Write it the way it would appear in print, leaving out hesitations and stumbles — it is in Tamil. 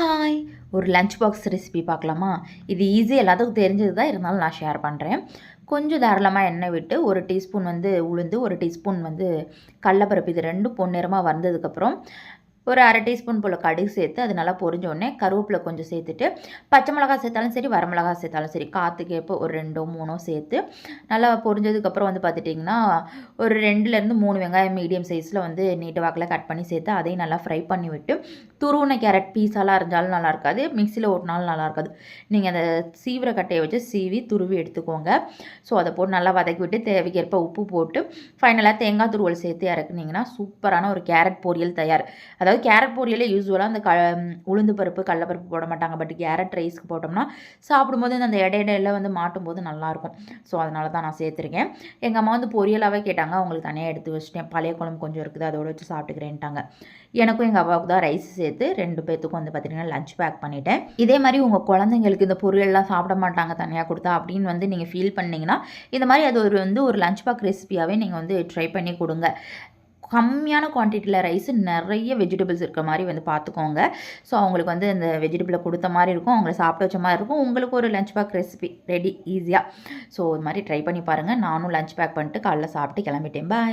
ஹாய், ஒரு லஞ்ச் பாக்ஸ் ரெசிபி பார்க்கலாமா? இது ஈஸி, எல்லாத்துக்கும் தெரிஞ்சது தான், இருந்தாலும் நான் ஷேர் பண்ணுறேன். கொஞ்சம் தாராளமாக எண்ணெய் விட்டு 1 டீஸ்பூன் உளுந்து, 1 டீஸ்பூன் கடலப்பருப்பு, இது 2 பொன்னிறமாக வந்ததுக்கப்புறம் ஒரு 1/2 டீஸ்பூன் போல் கடுகு சேர்த்து அது நல்லா பொரிஞ்ச உடனே கருவேப்பிலை கொஞ்சம் சேர்த்துட்டு, பச்சை மிளகாய் சேர்த்தாலும் சரி, வரமிளகாய் சேர்த்தாலும் சரி, காற்றுக்கு ஏற்ப ஒரு 2ஓ 3ஓ சேர்த்து நல்லா பொரிஞ்சதுக்கப்புறம் பார்த்துட்டிங்கன்னா, ஒரு 2லேருந்து 3 வெங்காயம் மீடியம் சைஸில் நீட்டு வாக்கில் கட் பண்ணி சேர்த்து அதையும் நல்லா ஃப்ரை பண்ணி விட்டு, துருவின கேரட் பீஸாலாம் இருந்தாலும் நல்லா இருக்காது, மிக்சியில் ஓட்டினாலும் நல்லா இருக்காது. நீங்கள் அந்த சீவிர கட்டையை வச்சு சீவி துருவி எடுத்துக்கோங்க. ஸோ அதை போட்டு நல்லா வதக்கி விட்டு தேவைக்கேற்ப உப்பு போட்டு ஃபைனலாக தேங்காய் துருவல் சேர்த்து இறக்குனீங்கன்னா சூப்பரான ஒரு கேரட் பொரியல் தயார். அதாவது கேரட் பொரியலே யூஸ்வலாக அந்த உளுந்து பருப்பு கடலப்பருப்பு போட மாட்டாங்க. பட் கேரட் ரைஸ்க்கு போட்டோம்னா சாப்பிடும்போது அந்த இடையில மாட்டும் போது நல்லாயிருக்கும். ஸோ அதனால தான் நான் சேர்த்துருக்கேன். எங்கள் அம்மா பொரியலாகவே கேட்டாங்க, அவங்களுக்கு தனியாக எடுத்து வச்சுட்டேன். பழைய குழம்பு கொஞ்சம் இருக்குது, அதோட வச்சு சாப்பிட்டுக்கிறேன்ட்டாங்க. எனக்கும் எங்கள் அப்பாவுக்கு தான் ரைஸ் சேர்த்து 2 பேர்த்துக்கும் பார்த்திங்கன்னா லஞ்ச் பேக் பண்ணிவிட்டேன். இதே மாதிரி உங்கள் குழந்தைங்களுக்கு இந்த பொரியல்லாம் சாப்பிட மாட்டாங்க தனியாக கொடுத்தா அப்படின்னு நீங்கள் ஃபீல் பண்ணிங்கன்னா, இந்த மாதிரி அது ஒரு லஞ்ச் பேக் ரெசிபியாகவே நீங்கள் ட்ரை பண்ணி கொடுங்க. கம்மியான குவான்டிட்டியில் ரைஸு, நிறைய வெஜிடபிள்ஸ் இருக்கிற மாதிரி பார்த்துக்கோங்க. ஸோ அவங்களுக்கு இந்த வெஜிடபிளை கொடுத்த மாதிரி இருக்கும், அவங்கள சாப்பிட வச்ச மாதிரி இருக்கும். உங்களுக்கு ஒரு லஞ்ச் பேக் ரெசிபி ரெடி ஈஸியாக. ஸோ இது மாதிரி ட்ரை பண்ணி பாருங்கள். நானும் லஞ்ச் பேக் பண்ணிட்டு காலைல சாப்பிட்டு கிளம்பிட்டேன். பாய்.